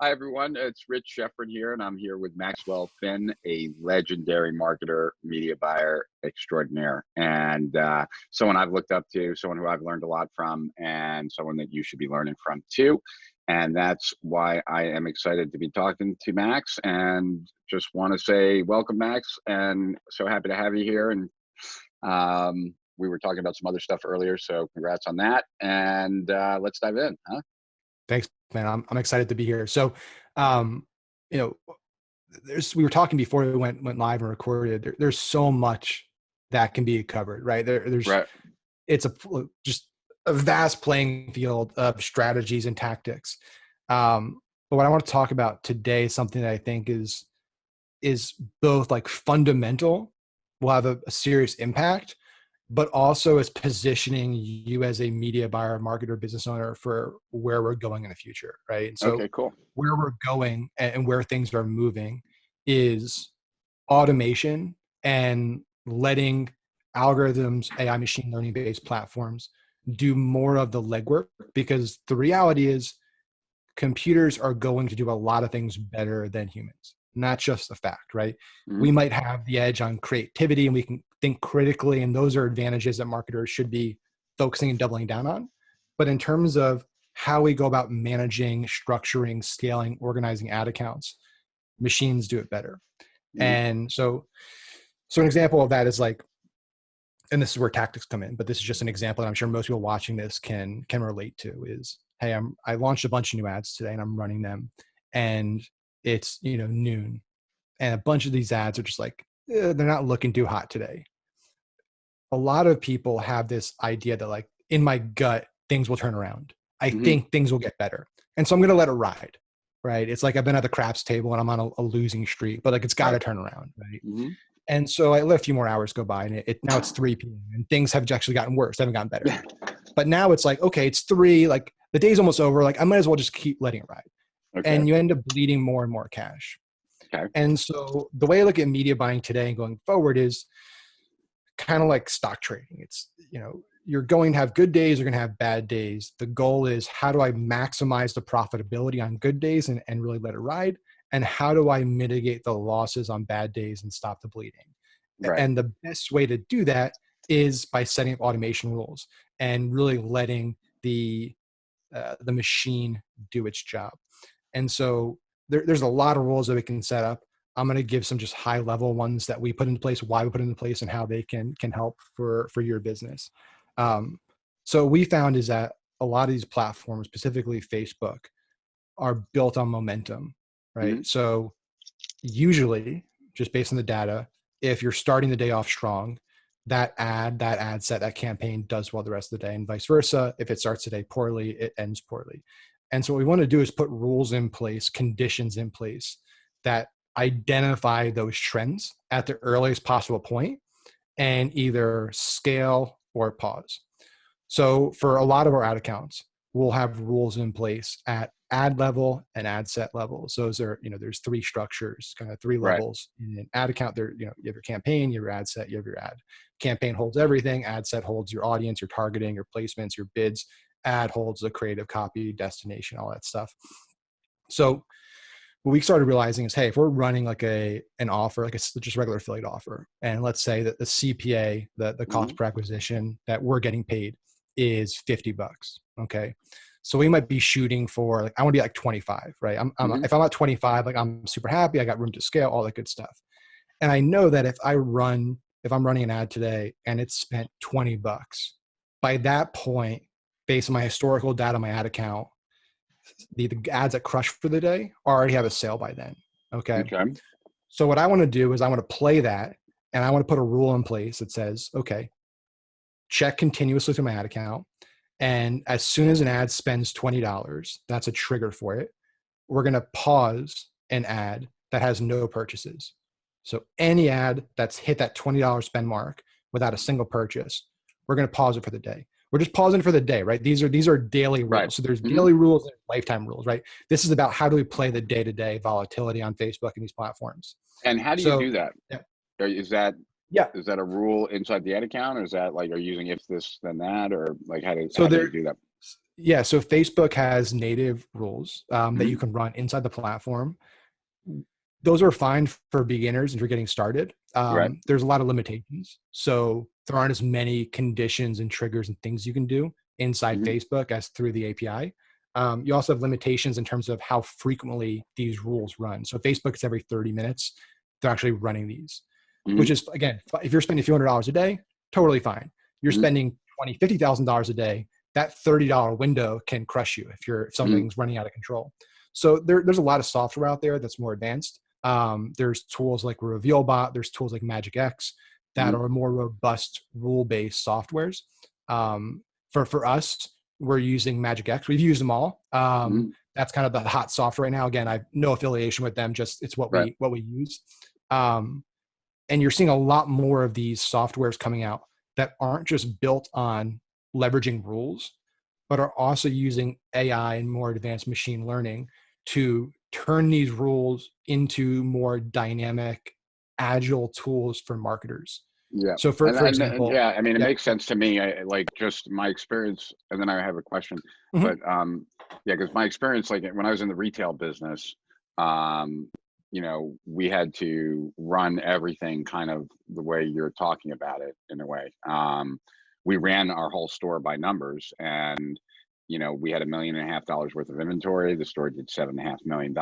Hi, everyone. It's Rich Shefford here, and I'm here with Maxwell Finn, a legendary marketer, media buyer extraordinaire, and someone I've looked up to, someone who I've learned a lot from, and someone that you should be learning from too. And that's why I am excited to be talking to Max, and just want to say welcome, Max, and so happy to have you here. And we were talking about some other stuff earlier, so congrats on that. And let's dive in, huh? Thanks, man. I'm excited to be here. So, you know, we were talking before we went live and recorded. There's so much that can be covered, right? Right. It's just a vast playing field of strategies and tactics. But what I want to talk about today is something that I think is both like fundamental, will have a serious impact, but also is positioning you as a media buyer, marketer, business owner for where we're going in the future, right? And so Okay, cool. where we're going and where things are moving is automation and letting algorithms, AI, machine learning based platforms do more of the legwork, because the reality is computers are going to do a lot of things better than humans. Not just a fact, right? Mhm. We might have the edge on creativity and we can think critically, and those are advantages that marketers should be focusing and doubling down on. But in terms of how we go about managing, structuring, scaling, organizing ad accounts, machines do it better. Mhm. And so an example of that is like, and this is where tactics come in, but this is just an example that I'm sure most people watching this can relate to is, hey, I launched a bunch of new ads today and I'm running them, and it's, noon, and a bunch of these ads are just like, they're not looking too hot today. A lot of people have this idea that like, in my gut, things will turn around. I think things will get better. And so I'm going to let it ride, right? It's like I've been at the craps table and I'm on a losing streak, but like it's got to turn around, right? Mm-hmm. And so I let a few more hours go by, and now it's 3 p.m. and things have actually gotten worse. They haven't gotten better. But now it's like, okay, it's 3, like the day's almost over. Like I might as well just keep letting it ride. Okay. And you end up bleeding more and more cash. Okay. And so the way I look at media buying today and going forward is kind of like stock trading. It's, you're going to have good days, you're going to have bad days. The goal is, how do I maximize the profitability on good days and really let it ride? And how do I mitigate the losses on bad days and stop the bleeding? Right. And the best way to do that is by setting up automation rules and really letting the machine do its job. And so there's a lot of rules that we can set up. I'm going to give some just high level ones that we put into place, why we put into place, and how they can help for your business. So we found is that a lot of these platforms, specifically Facebook, are built on momentum, right? Mm-hmm. So usually, just based on the data, if you're starting the day off strong, that ad set, that campaign does well the rest of the day, and vice versa. If it starts the day poorly, it ends poorly. And so what we want to do is put rules in place, conditions in place that identify those trends at the earliest possible point and either scale or pause. So for a lot of our ad accounts, we'll have rules in place at ad level and ad set level. So those are, there's 3 structures, kind of 3 levels in an ad account. There, you have your campaign, you have your ad set, you have your ad. Campaign holds everything. Ad set holds your audience, your targeting, your placements, your bids. Ad holds the creative copy, destination, all that stuff. So what we started realizing is, hey, if we're running like an offer, like just a regular affiliate offer, and let's say that the CPA, the cost per acquisition that we're getting paid is $50. Okay. So we might be shooting for like, I want to be like 25, right? If I'm at 25, like I'm super happy. I got room to scale, all that good stuff. And I know that if I'm running an ad today and it's spent $20, by that point, based on my historical data, my ad account, the ads that crush for the day already have a sale by then. Okay. So what I want to do is I want to play that, and I want to put a rule in place that says, okay, check continuously through my ad account. And as soon as an ad spends $20, that's a trigger for it. We're going to pause an ad that has no purchases. So any ad that's hit that $20 spend mark without a single purchase, we're going to pause it for the day. We're just pausing for the day, right? These are daily rules. Right. So there's daily rules and lifetime rules, right? This is about how do we play the day-to-day volatility on Facebook and these platforms. And how do you do that? Yeah. Is that a rule inside the ad account, or is that like, are you using if this then that, or like how do you do that? Yeah. So Facebook has native rules that you Mhm. can run inside the platform. Those are fine for beginners if you're getting started. Right. There's a lot of limitations. So there aren't as many conditions and triggers and things you can do inside Mhm. Facebook as through the API. You also have limitations in terms of how frequently these rules run. So Facebook is every 30 minutes. They're actually running these, which Mhm. is, again, if you're spending a few $100s a day, totally fine. You're Mhm. spending $20,000, $50,000 a day, that $30 window can crush you if Mhm. something's running out of control. So there's a lot of software out there that's more advanced. There's tools like RevealBot, there's tools like Magic X that Mhm. are more robust rule-based softwares. For us, we're using Magic X. We've used them all. Mhm. That's kind of the hot software right now. Again, I've no affiliation with them, just it's what Right. we use. Um, and you're seeing a lot more of these softwares coming out that aren't just built on leveraging rules, but are also using AI and more advanced machine learning to turn these rules into more dynamic, agile tools for marketers. Yeah. So for And example, yeah, I mean, it yeah. makes sense to me. I like just my experience, and then I have a question. Mhm. But yeah, because my experience, like when I was in the retail business, um, we had to run everything kind of the way you're talking about it in a way. We ran our whole store by numbers, and we had $1.5 million worth of inventory. The store did $7.5 million.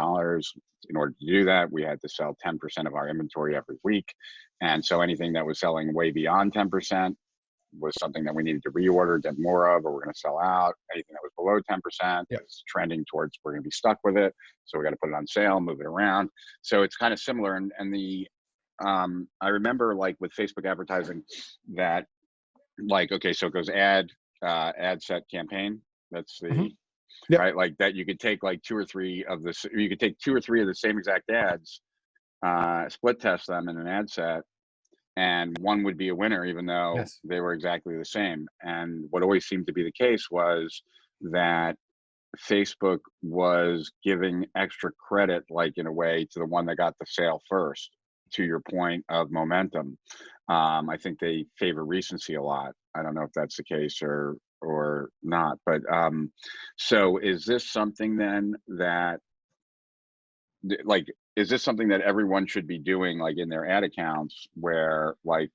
In order to do that, we had to sell 10% of our inventory every week. And so anything that was selling way beyond 10% was something that we needed to reorder, get more of, or we're going to sell out. Anything that was below 10% Yeah. is trending towards we're going to be stuck with it. So we got to put it on sale, move it around. So it's kind of similar. And I remember like with Facebook advertising that like, okay, so it goes ad set campaign. That's Mhm. the Yep. right, like that you could take like two or three of this, you could take two or three of the same exact ads, split test them in an ad set, and one would be a winner even though Yes. they were exactly the same. And what always seemed to be the case was that Facebook was giving extra credit, like in a way, to the one that got the sale first. To your point of momentum, I think they favor recency a lot. I don't know if that's the case or not, but so is this something then that like is this something that everyone should be doing like in their ad accounts where like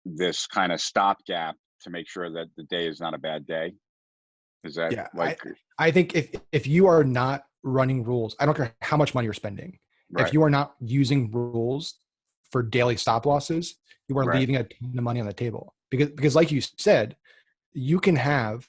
this kind of stopgap to make sure that the day is not a bad day? Is that Yeah. like I think if you are not running rules, I don't care how much money you're spending. If right, you are not using rules for daily stop losses, you are right, leaving a ton of money on the table. Because like you said, you can have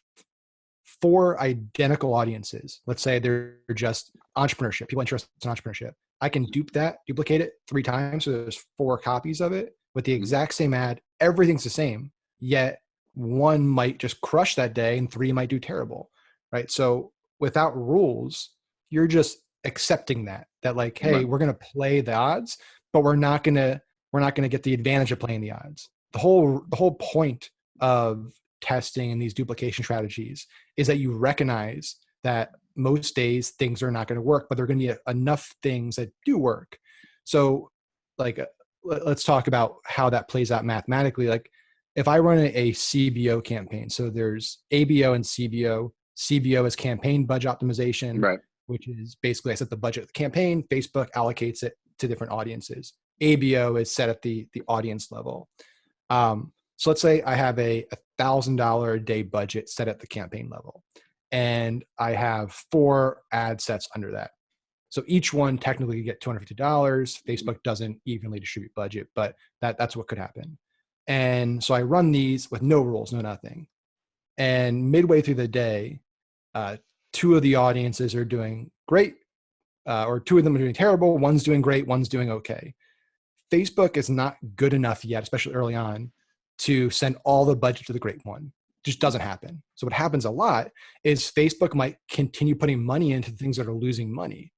four identical audiences. Let's say they're just entrepreneurship, people interested in entrepreneurship. I can duplicate it 3 times. So there's 4 copies of it with the mhm, exact same ad. Everything's the same, yet one might just crush that day and 3 might do terrible. Right. So without rules, you're just accepting that like, hey, right, we're going to play the odds, but we're not going to get the advantage of playing the odds. The whole point of testing and these duplication strategies is that you recognize that most days things are not going to work, but there are going to be enough things that do work. So, like, let's talk about how that plays out mathematically. Like, if I run a CBO campaign, so there's ABO and CBO. CBO is campaign budget optimization, right, which is basically I set the budget of the campaign, Facebook allocates it to different audiences. ABO is set at the audience level. So let's say I have a $1,000 a day budget set at the campaign level, and I have 4 ad sets under that. So each one technically could get $250. mhm, Facebook doesn't evenly distribute budget, but that's what could happen. And so I run these with no rules, no nothing. And midway through the day, uh, 2 of the audiences are doing great, or 2 of them are doing terrible. One's doing great, one's doing okay. Facebook is not good enough yet, especially early on, to send all the budget to the great one. Just doesn't happen. So what happens a lot is Facebook might continue putting money into things that are losing money.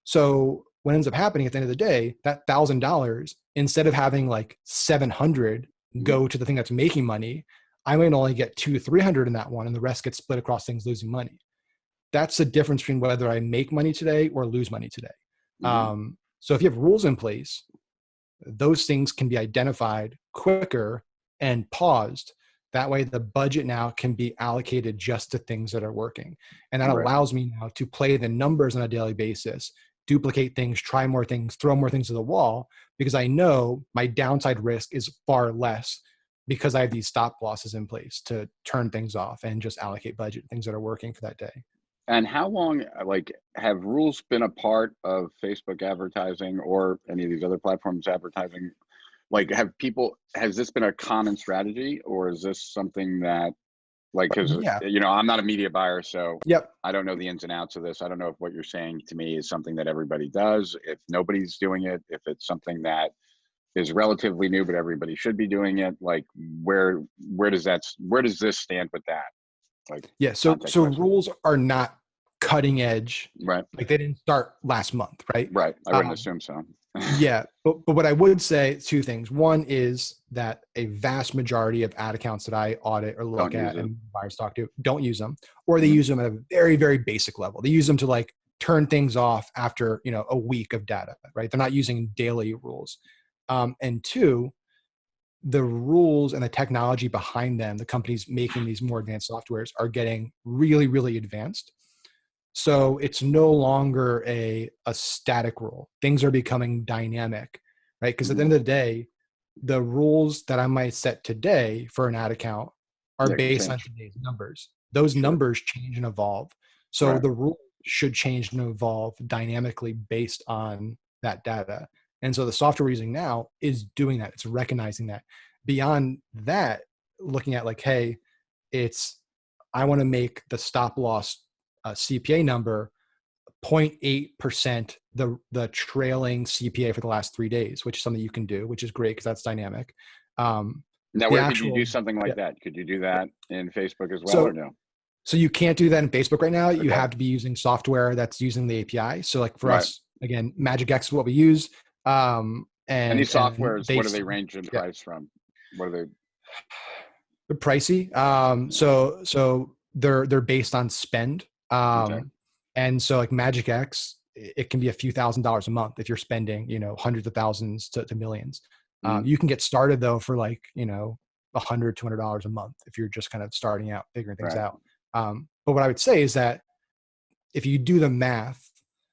So what ends up happening at the end of the day, that $1,000, instead of having like 700 mhm, go to the thing that's making money, I might only get 200, 300 in that one, and the rest gets split across things losing money. That's the difference between whether I make money today or lose money today. mhm, So if you have rules in place, those things can be identified quicker and paused That way the budget now can be allocated just to things that are working. And that Right. allows me now to play the numbers on a daily basis, duplicate things, try more things, throw more things to the wall, because I know my downside risk is far less because I have these stop losses in place to turn things off and just allocate budget, things that are working for that day. And how long, like, have rules been a part of Facebook advertising or any of these other platforms advertising? Like, has this been a common strategy, or is this something that, like, because, Yeah. I'm not a media buyer, so Yep. I don't know the ins and outs of this. I don't know if what you're saying to me is something that everybody does, if nobody's doing it, if it's something that is relatively new, but everybody should be doing it. Like, where does this stand with that? Like, Yeah. So context-wise. rules are not cutting edge. Right. Like they didn't start last month, right? Right. I wouldn't assume so. Yeah. But what I would say, two things. One is that a vast majority of ad accounts that I audit or look at and buyers talk to don't use them, or they use them at a very, very basic level. They use them to like turn things off after, a week of data, right? They're not using daily rules. And two, the rules and the technology behind them, the companies making these more advanced softwares are getting really, really advanced. So it's no longer a static rule. Things are becoming dynamic, right? Because at the end of the day, the rules that I might set today for an ad account are based on today's numbers. Those numbers change and evolve. So the rules should change and evolve dynamically based on that data. And so the software we're using now is doing that. It's recognizing that. Beyond that, looking at like, hey, I want to make the stop loss CPA number 0.8% the trailing CPA for the last 3 days, which is something you can do, which is great because that's dynamic. Now, where could you do something like that? Could you do that in Facebook as well, or no? So you can't do that in Facebook right now. You have to be using software that's using the API. So like for us, again, Magic X is what we use. And these softwares, what do they range in price from? What are they? They're pricey. So they're based on spend. And so like Magic X, it can be a few $1,000s a month if you're spending, hundreds of thousands to millions. You can get started though for like, $100, $200 a month if you're just kind of starting out, figuring things out. But what I would say is that if you do the math,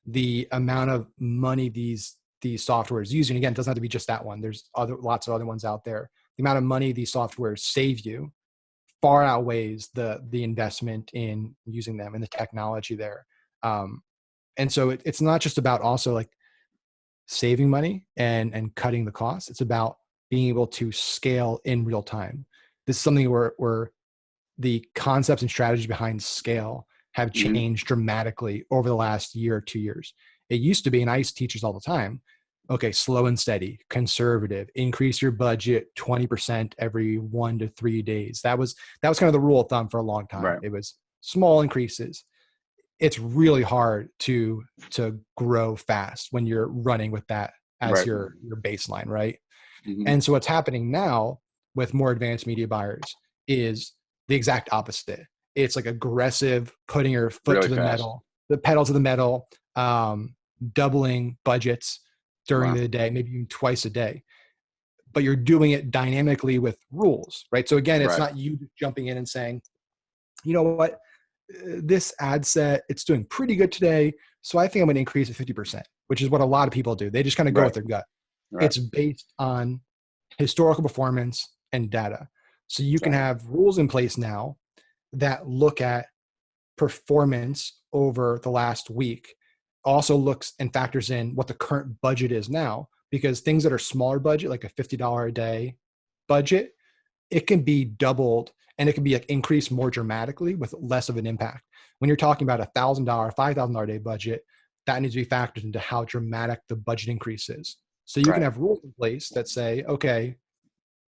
the amount of money these softwares use, and again, it doesn't have to be just that one. There's lots of other ones out there. The amount of money these softwares save you far outweighs the investment in using them and the technology there. And so it's not just about also like saving money and cutting the costs. It's about being able to scale in real time. This is something where the concepts and strategies behind scale have changed dramatically over the last year or 2 years. It used to be, and I used to teach this all the time, okay, slow and steady, conservative, increase your budget 20% every 1 to 3 days. That was kind of the rule of thumb for a long time. It was small increases. It's really hard to grow fast when you're running with that as your baseline, right? And so what's happening now with more advanced media buyers is the exact opposite. It's like aggressive, putting your foot to the metal, the pedal to the metal, doubling budgets during the day, maybe even twice a day. But you're doing it dynamically with rules, right? So again, it's not you jumping in and saying, you know what, this ad set, it's doing pretty good today, so I think I'm going to increase it 50%, which is what a lot of people do. They just kind of go with their gut. It's based on historical performance and data. So you can have rules in place now that look at performance over the last week, also looks and factors in what the current budget is now, because things that are smaller budget, like a $50 a day budget, it can be doubled and it can be like increased more dramatically with less of an impact. When you're talking about $1,000, $5,000 a day budget, that needs to be factored into how dramatic the budget increase is. So you can have rules in place that say, okay,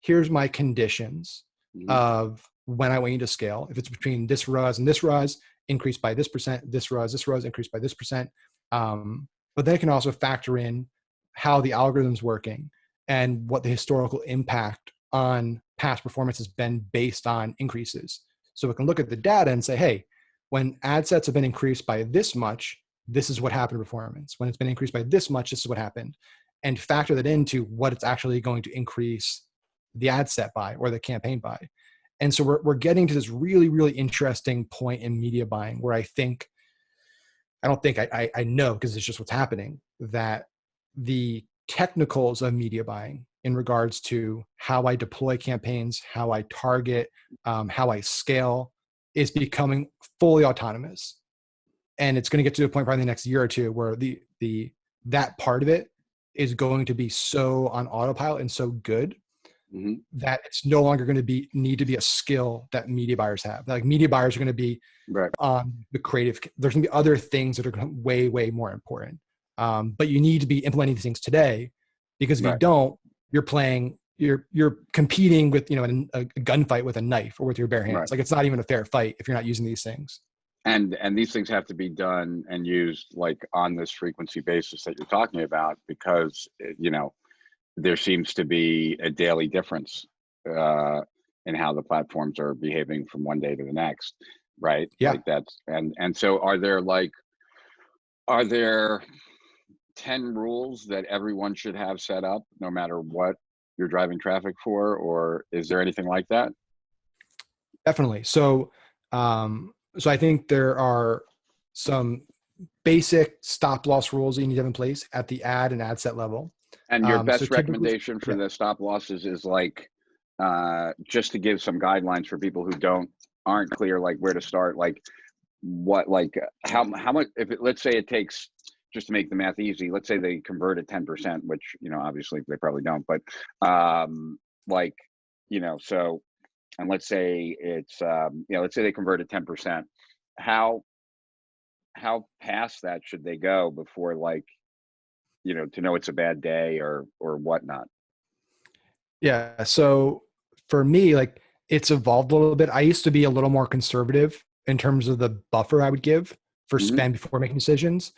here's my conditions of when I want you to scale. If it's between this ROAS and this ROAS, increase by this percent, this ROAS, increase by this percent. But then it can also factor in how the algorithm's working and what the historical impact on past performance has been based on increases. So we can look at the data and say, hey, when ad sets have been increased by this much, this is what happened to performance. When it's been increased by this much, this is what happened. And factor that into what it's actually going to increase the ad set by or the campaign by. And so we're getting to this really, really interesting point in media buying where I know, because it's just what's happening, that the technicals of media buying in regards to how I deploy campaigns, how I target, how I scale is becoming fully autonomous. And it's going to get to the point probably in the next year or two where that part of it is going to be so on autopilot and so good that it's no longer going to need to be a skill that media buyers have. Like media buyers are going to be on the creative. There's going to be other things that are going to be way, way more important. But you need to be implementing these things today, because if you don't, you're competing with, a gunfight with a knife or with your bare hands. Like it's not even a fair fight if you're not using these things. And these things have to be done and used like on this frequency basis that you're talking about, because, there seems to be a daily difference in how the platforms are behaving from one day to the next. Right. Yeah. Like that's, and so are there 10 rules that everyone should have set up no matter what you're driving traffic for, or is there anything like that? Definitely. So I think there are some basic stop loss rules that you need to have in place at the ad and ad set level. And your best recommendation for the stop losses is like, just to give some guidelines for people who aren't clear, like where to start, like what, like how much, let's say it takes, just to make the math easy, let's say they convert at 10%, which, obviously they probably don't, but so, and let's say it's, let's say they convert at 10%, how past that should they go before, like, to know it's a bad day or whatnot? Yeah. So for me, like it's evolved a little bit. I used to be a little more conservative in terms of the buffer I would give for spend before making decisions.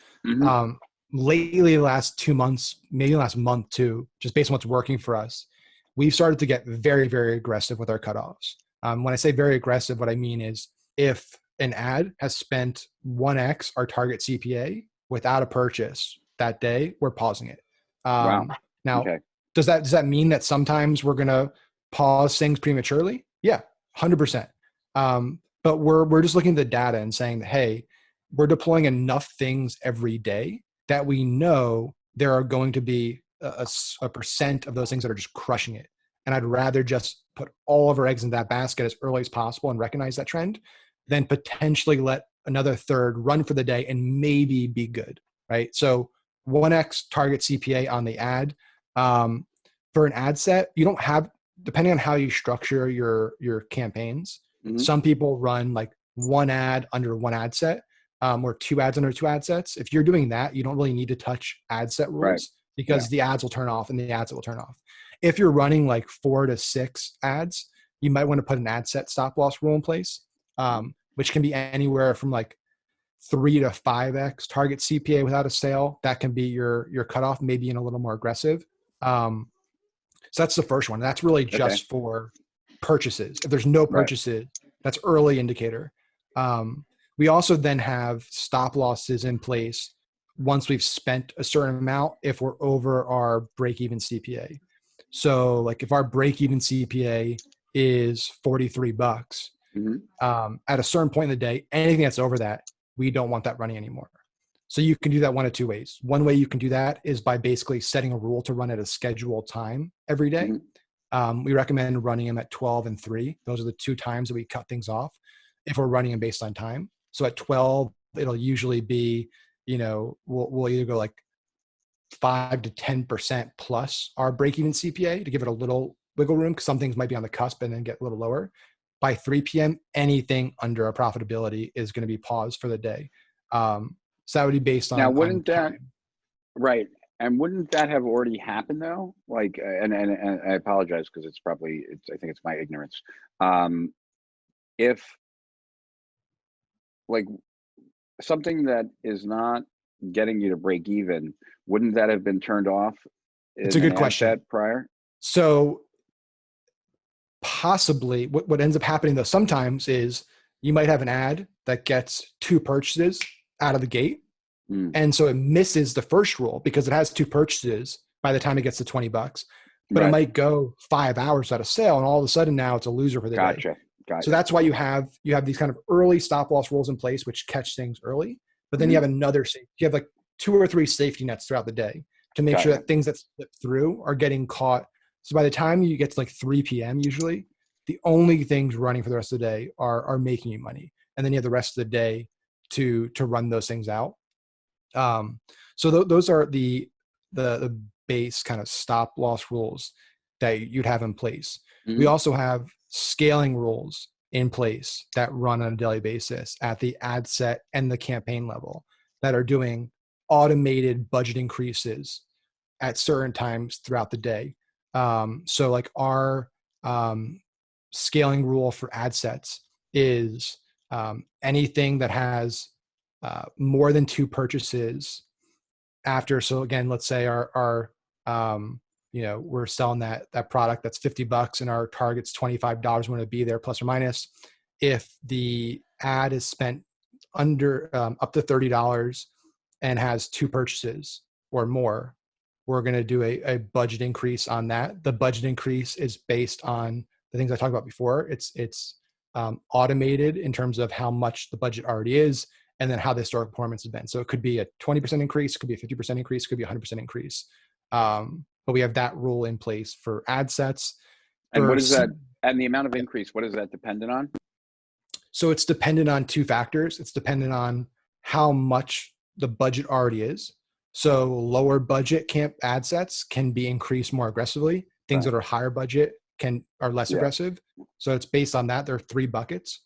Lately, the last 2 months, maybe the last month too, just based on what's working for us, we've started to get very, very aggressive with our cutoffs. When I say very aggressive, what I mean is if an ad has spent 1x our target CPA without a purchase that day, we're pausing it. Wow. Now, does that mean that sometimes we're going to pause things prematurely? Yeah, 100%. But we're just looking at the data and saying that, hey, we're deploying enough things every day that we know there are going to be a percent of those things that are just crushing it. And I'd rather just put all of our eggs in that basket as early as possible and recognize that trend than potentially let another third run for the day and maybe be good, right? So 1x target CPA on the ad. For an ad set, you don't have, depending on how you structure your campaigns, some people run like one ad under one ad set, or 2 ads under 2 ad sets. If you're doing that, you don't really need to touch ad set rules because the ads will turn off and the ads will turn off. If you're running like 4 to 6 ads, you might want to put an ad set stop loss rule in place, which can be anywhere from like 3 to 5x target CPA without a sale. That can be your cutoff, maybe in a little more aggressive. So that's the first one. That's really just for purchases. If there's no purchases, that's early indicator. We also then have stop losses in place once we've spent a certain amount if we're over our break-even CPA. So like if our break-even CPA is $43, at a certain point in the day, anything that's over that, we don't want that running anymore. So you can do that one of 2 ways. One way you can do that is by basically setting a rule to run at a scheduled time every day. We recommend running them at 12 and 3. Those are the 2 times that we cut things off if we're running them based on time. So at 12, it'll usually be, we'll either go like 5 to 10% plus our break-even CPA to give it a little wiggle room, because some things might be on the cusp and then get a little lower. By 3 p.m., anything under a profitability is going to be paused for the day. So that would be based on. Now, wouldn't that, right? And wouldn't that have already happened though? Like, and I apologize because I think it's my ignorance. If like something that is not getting you to break even, wouldn't that have been turned off? It's a good question. Prior. So possibly what ends up happening though sometimes is you might have an ad that gets 2 purchases out of the gate. And so it misses the first rule because it has 2 purchases by the time it gets to $20, but it might go 5 hours without a sale. And all of a sudden now it's a loser for the day. So that's why you have these kind of early stop loss rules in place, which catch things early. But then Mhm. you have you have like 2 or 3 safety nets throughout the day to make sure that things that slip through are getting caught. So by the time you get to like 3 p.m., usually the only things running for the rest of the day are making you money. And then you have the rest of the day to run those things out. So those are the base kind of stop loss rules that you'd have in place. Mhm. We also have scaling rules in place that run on a daily basis at the ad set and the campaign level that are doing automated budget increases at certain times throughout the day. So like our scaling rule for ad sets is anything that has more than 2 purchases after. So again, let's say our we're selling that product that's $50 and our target's $25. We want to be there plus or minus. If the ad is spent under up to $30 and has 2 purchases or more, we're going to do a budget increase on that. The budget increase is based on the things I talked about before. It's automated in terms of how much the budget already is, and then how the historic performance has been. So it could be a 20% increase, could be a 50% increase, could be a 100% increase. But we have that rule in place for ad sets. And what is that? And the amount of increase, what is that dependent on? So it's dependent on 2 factors. It's dependent on how much the budget already is. So lower budget camp ad sets can be increased more aggressively. Things that are higher budget are less aggressive. So it's based on that. There are 3 buckets.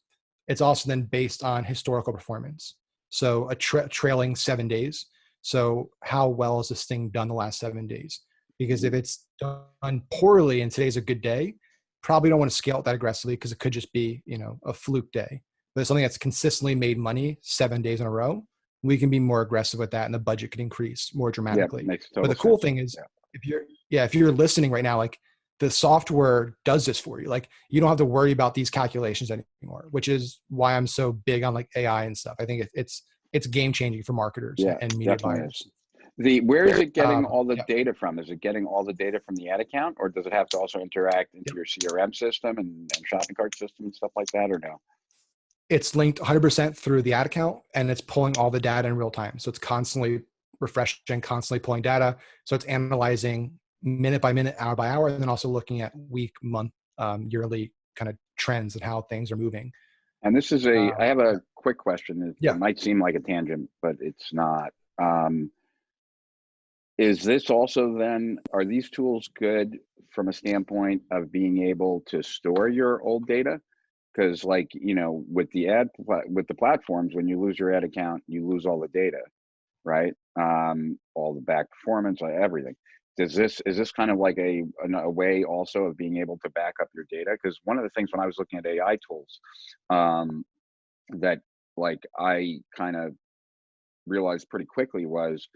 It's also then based on historical performance. So a trailing 7 days. So how well has this thing done the last 7 days? Because if it's done poorly and today's a good day, probably don't want to scale it that aggressively because it could just be, a fluke day. But it's something that's consistently made money 7 days in a row, we can be more aggressive with that and the budget could increase more dramatically. But the cool thing is if you're listening right now, like the software does this for you. Like you don't have to worry about these calculations anymore, which is why I'm so big on like AI and stuff. I think it's game changing for marketers and media buyers. Where is it getting all the data from? Is it getting all the data from the ad account, or does it have to also interact into your CRM system and shopping cart system and stuff like that, or no? It's linked 100% through the ad account, and it's pulling all the data in real time. So it's constantly refreshing, constantly pulling data. So it's analyzing minute by minute, hour by hour, and then also looking at week, month, yearly kind of trends and how things are moving. And this is I have a quick question. It might seem like a tangent, but it's not. Is this also then, are these tools good from a standpoint of being able to store your old data? Because with the platforms, when you lose your ad account, you lose all the data, right? All the back performance, everything. Is this kind of like a way also of being able to back up your data? Because one of the things when I was looking at AI tools, that I kind of realized pretty quickly was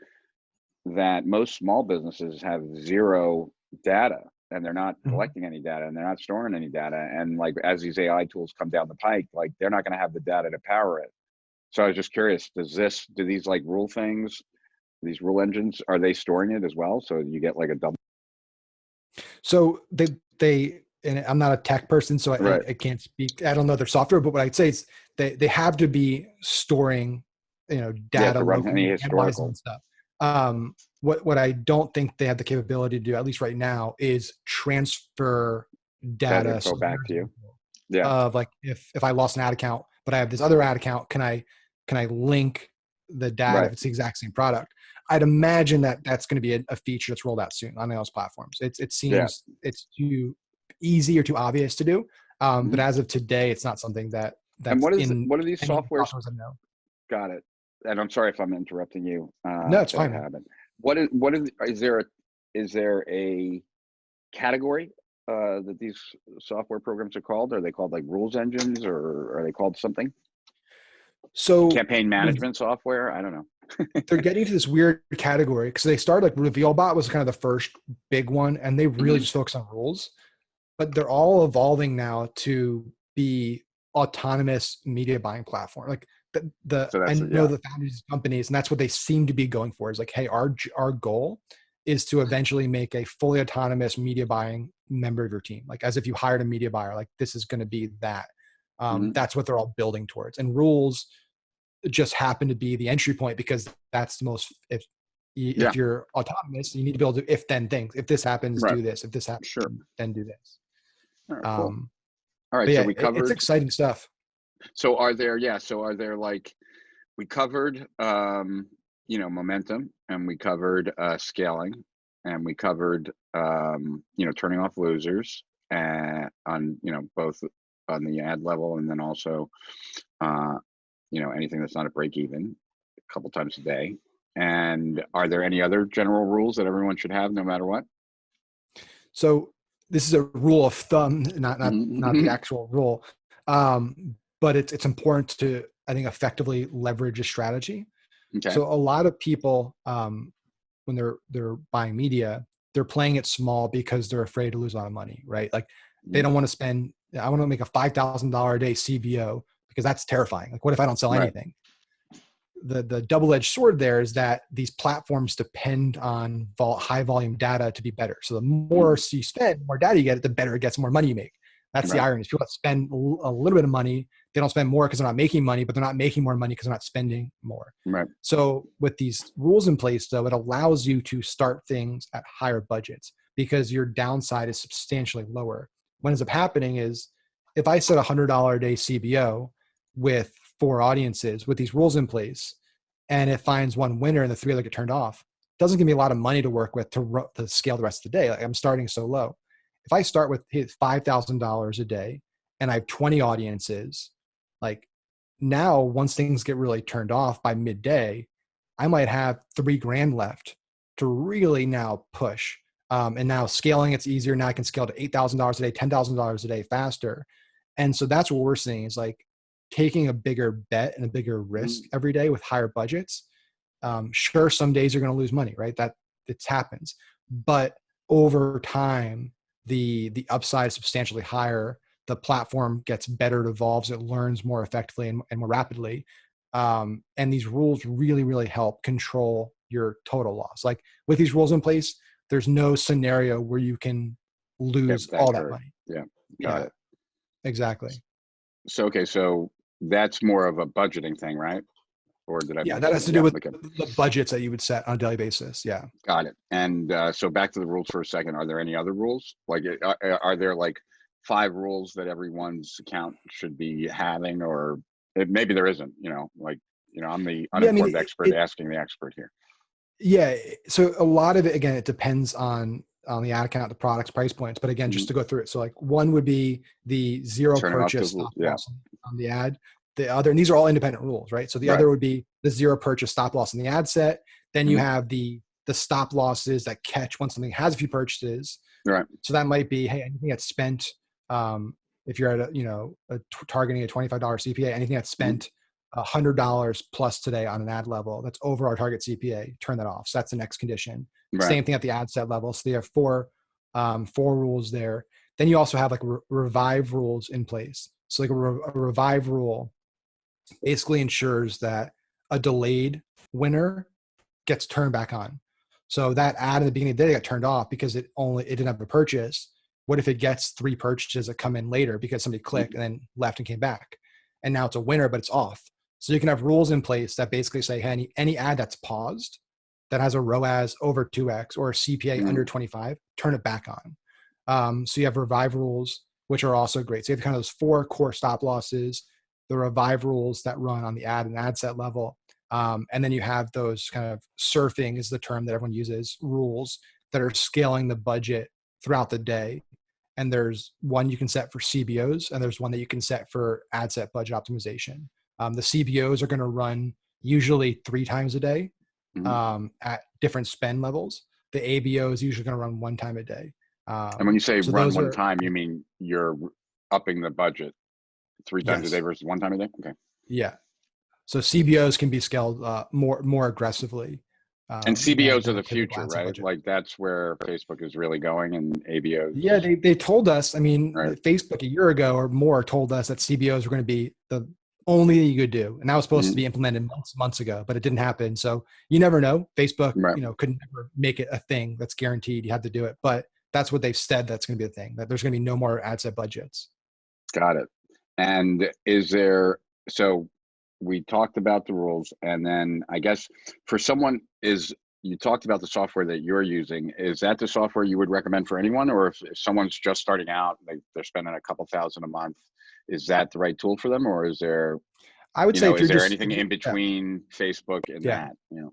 that most small businesses have 0 data, and they're not collecting any data, and they're not storing any data. And as these AI tools come down the pike, they're not going to have the data to power it. So I was just curious, do these rule things, these rule engines, are they storing it as well? So you get a double. So they and I'm not a tech person, so I can't speak. I don't know their software, but what I'd say is they have to be storing, data locally, analyzing and stuff. What I don't think they have the capability to do, at least right now, is transfer data. So back to you. Of if I lost an ad account, but I have this other ad account, can I link the data if it's the exact same product? I'd imagine that's going to be a feature that's rolled out soon on those platforms. It seems it's too easy or too obvious to do. But as of today, it's not something that's and what are these softwares? Got it. And I'm sorry if I'm interrupting you. No, it's fine. Is there a category that these software programs are called? Are they called rules engines, or are they called something? So campaign management software? I don't know. They're getting to this weird category because they started RevealBot was kind of the first big one, and they really just focus on rules. But they're all evolving now to be autonomous media buying platform. The founders of companies, and that's what they seem to be going for, is hey, our goal is to eventually make a fully autonomous media buying member of your team. As if you hired a media buyer, this is going to be that. That's what they're all building towards. And rules just happen to be the entry point, because that's the most, if you're autonomous, you need to be able to if then things. If this happens, do this. If this happens, then do this. All right, cool. All right, so we covered. It's exciting stuff. So are there like, we covered momentum, and we covered scaling, and we covered turning off losers, and on both on the ad level, and then also anything that's not a break even a couple times a day. And are there any other general rules that everyone should have no matter what? So this is a rule of thumb, not the actual rule, but it's important to, I think, effectively leverage a strategy. Okay. So a lot of people, when they're buying media, they're playing it small because they're afraid to lose a lot of money, right? Like they don't want to spend. I want to make a $5,000 a day CBO because that's terrifying. Like, what if I don't sell anything? The double-edged sword there is that these platforms depend on high volume data to be better. So the more you spend, more data you get, the better it gets, the more money you make. That's the irony. Is people that spend a little bit of money, they don't spend more because they're not making money, but they're not making more money because they're not spending more. Right. So with these rules in place, though, it allows you to start things at higher budgets because your downside is substantially lower. What ends up happening is if I set $100 a day CBO with 4 audiences with these rules in place, and it finds one winner and the 3 other get turned off, it doesn't give me a lot of money to work with to scale the rest of the day. Like I'm starting so low. If I start with $5,000 a day and I have 20 audiences, like now once things get really turned off by midday, I might have $3,000 left to really now push. And now scaling, it's easier. Now I can scale to $8,000 a day, $10,000 a day faster. And so that's what we're seeing is like taking a bigger bet and a bigger risk every day with higher budgets. Sure, some days you're going to lose money, right? That it happens. But over time, the upside is substantially higher. The platform gets better, it evolves, it learns more effectively and more rapidly. And these rules really, really help control your total loss. Like with these rules in place, there's no scenario where you can lose all that money. Yeah, got it. Exactly. So, okay, so that's more of a budgeting thing, right? Or did I? Yeah, that has to do with the budgets that you would set on a daily basis. Yeah. Got it. And so back to the rules for a second. Are there any other rules? Like, are there like 5 rules that everyone's account should be having, or maybe there isn't? I'm the uninformed expert asking the expert here. Yeah. So a lot of it, again, it depends on the ad account, the products, price points. But again, just to go through it. So like one would be the zero purchase stop loss on the ad. The other, and these are all independent rules, right? So the other would be the zero purchase stop loss in the ad set. Then you have the stop losses that catch when something has a few purchases. Right. So that might be, hey, anything that's spent, if you're at targeting a $25 CPA, anything that's spent $100 plus today on an ad level, that's over our target CPA, turn that off. So that's the next condition. Right. Same thing at the ad set level. So you have 4 rules there. Then you also have like revive rules in place. So like a revive rule basically ensures that a delayed winner gets turned back on. So that ad in the beginning of the day got turned off because it didn't have a purchase. What if it gets 3 purchases that come in later because somebody clicked and then left and came back? And now it's a winner, but it's off. So you can have rules in place that basically say, hey, any ad that's paused that has a ROAS over 2x or a CPA under 25, turn it back on. So you have revive rules, which are also great. So you have kind of those 4 core stop losses, the revive rules that run on the ad and ad set level. And then you have those kind of surfing is the term that everyone uses, rules that are scaling the budget throughout the day. And there's one you can set for CBOs, and there's one that you can set for ad set budget optimization. The CBOs are going to run usually 3 times a day at different spend levels. The ABO is usually going to run 1 time a day. And when you say run one time, you mean you're upping the budget 3 times a day versus 1 time a day? Okay. Yeah. So CBOs can be scaled more aggressively. And CBOs are the future, right? Budget. Like that's where Facebook is really going, and ABOs. Yeah, they told us. I mean, Facebook a year ago or more told us that CBOs were going to be the only thing you could do, and that was supposed to be implemented months ago, but it didn't happen. So you never know. Facebook, couldn't ever make it a thing that's guaranteed. You had to do it, but that's what they've said. That's going to be a thing. That there's going to be no more ad set budgets. Got it. And is there, so we talked about the rules, and then I guess for someone you talked about the software that you're using. Is that the software you would recommend for anyone? Or if someone's just starting out, they're spending a couple thousand a month, is that the right tool for them? Or is there, I would say if is you're there just, anything in between Facebook and yeah. that,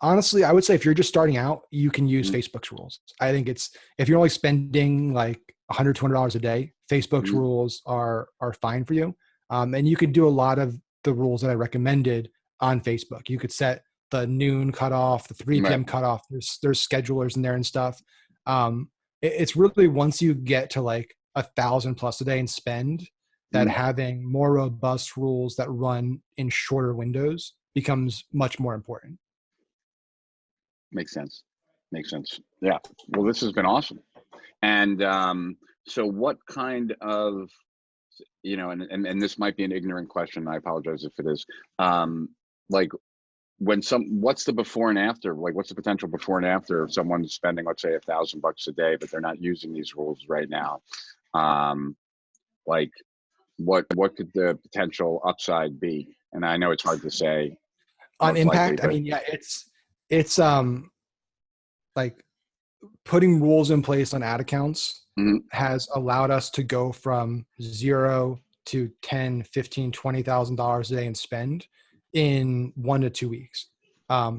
Honestly, I would say if you're just starting out, you can use Mhm. Facebook's rules. I think if you're only spending like $100, $200 a day, Facebook's Mhm. rules are fine for you. And you could do a lot of the rules that I recommended on Facebook. You could set the noon cutoff, the 3 Right. p.m. cutoff. There's schedulers in there and stuff. It's really once you get to like 1,000 plus a day and spend, that Mhm. having more robust rules that run in shorter windows becomes much more important. Makes sense. Makes sense. Yeah. Well, this has been awesome. And so what kind of, and this might be an ignorant question. I apologize if it is. Like what's the before and after? Like, what's the potential before and after of someone spending, let's say, $1,000 a day, but they're not using these rules right now? Like, what could the potential upside be? And I know it's hard to say, On most likely, impact, I but mean, yeah, it's like putting rules in place on ad accounts Mhm. has allowed us to go from 0 to 10, 15, $20,000 a day in spend in 1 to 2 weeks,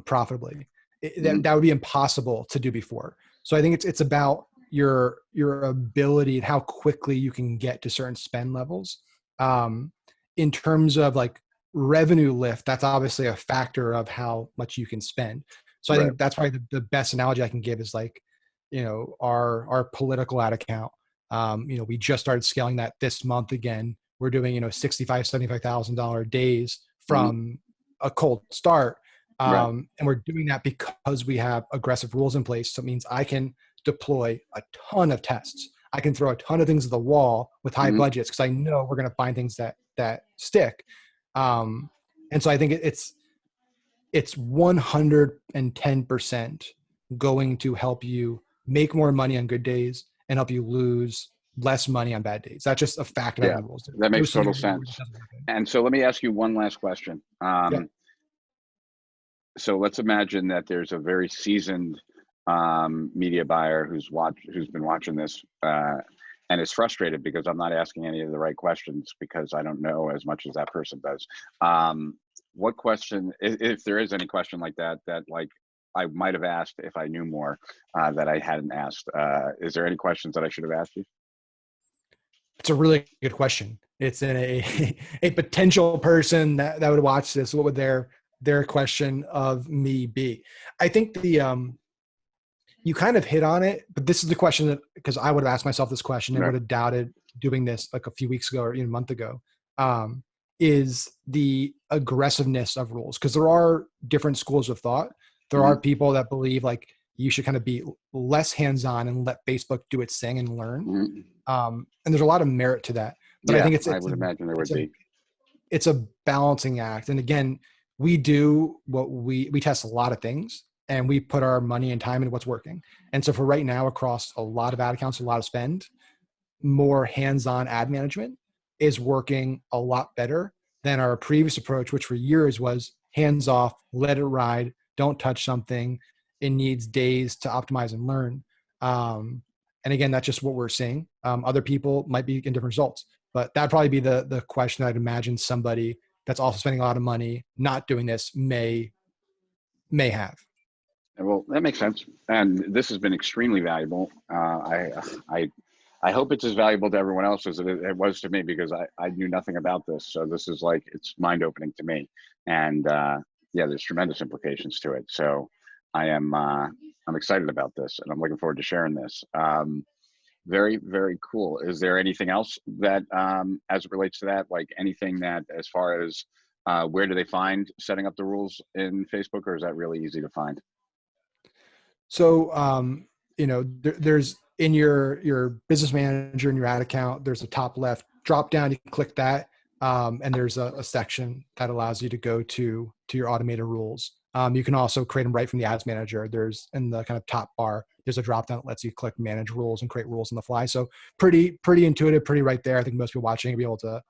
profitably. Mhm. That would be impossible to do before. So I think it's about your ability and how quickly you can get to certain spend levels. Um, in terms of like revenue lift, that's obviously a factor of how much you can spend. So I Right. think that's probably the best analogy I can give is like, our political ad account. We just started scaling that this month again. We're doing, $65,000, $75,000 days Mhm. from a cold start. Right. And we're doing that because we have aggressive rules in place. So it means I can deploy a ton of tests. I can throw a ton of things at the wall with high Mhm. budgets because I know we're going to find things that stick. Um, and so I think it's 110% going to help you make more money on good days and help you lose less money on bad days. That's just a fact of Yeah, having rules. There's that no makes total scenario where it sense. doesn't happen. And so let me ask you one last question. Yeah. So let's imagine that there's a very seasoned media buyer who's been watching this and is frustrated because I'm not asking any of the right questions because I don't know as much as that person does. What question, if there is any question like that, that like I might have asked if I knew more that I hadn't asked? Is there any questions that I should have asked you? It's a really good question. It's a potential person that would watch this. What would their question of me be? I think you kind of hit on it, but this is the question that, because I would have asked myself this question and Right. would have doubted doing this like a few weeks ago or even a month ago, is the aggressiveness of rules. Because there are different schools of thought. There are Mhm. people that believe like you should kind of be less hands-on and let Facebook do its thing and learn. Mhm. And there's a lot of merit to that, but I Yeah, think I would imagine there would be. it's a balancing act. And again, we do what we test a lot of things and we put our money and time into what's working. And so for right now, across a lot of ad accounts, a lot of spend, more hands-on ad management is working a lot better than our previous approach, which for years was hands off, let it ride, don't touch something. It needs days to optimize and learn. And again, that's just what we're seeing. Other people might be in different results, but that'd probably be the question I'd imagine somebody that's also spending a lot of money not doing this may have. Well, that makes sense. And this has been extremely valuable. I hope it's as valuable to everyone else as it was to me because I knew nothing about this. So this is like, it's mind opening to me. And yeah, there's tremendous implications to it. So I'm excited about this and I'm looking forward to sharing this. Very, very cool. Is there anything else that, as it relates to that, like anything that as far as where do they find setting up the rules in Facebook, or is that really easy to find? So, there's in your business manager in your ad account, there's a top left drop down. You can click that, and there's a section that allows you to go to your automated rules. You can also create them right from the ads manager. There's in the kind of top bar, there's a drop down that lets you click manage rules and create rules on the fly. So pretty intuitive, pretty right there. I think most people watching will be able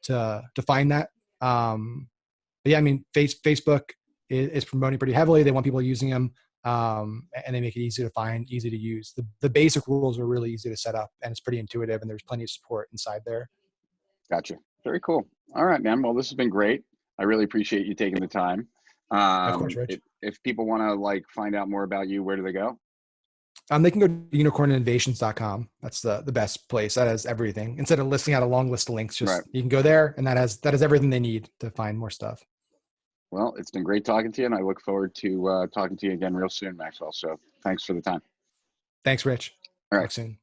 to find that. But yeah, I mean, Facebook is promoting pretty heavily. They want people using them, and they make it easy to find, easy to use. The basic rules are really easy to set up, and it's pretty intuitive, and there's plenty of support inside there. Gotcha. Very cool. All right, man. Well, this has been great. I really appreciate you taking the time. Of course, Rich. If people want to like find out more about you, where do they go? They can go to unicorninnovations.com. That's the best place. That has everything. Instead of listing out a long list of links, just you can go there, and that has everything they need to find more stuff. Well, it's been great talking to you, and I look forward to talking to you again real soon, Maxwell. So thanks for the time. Thanks, Rich. All right. Talk soon.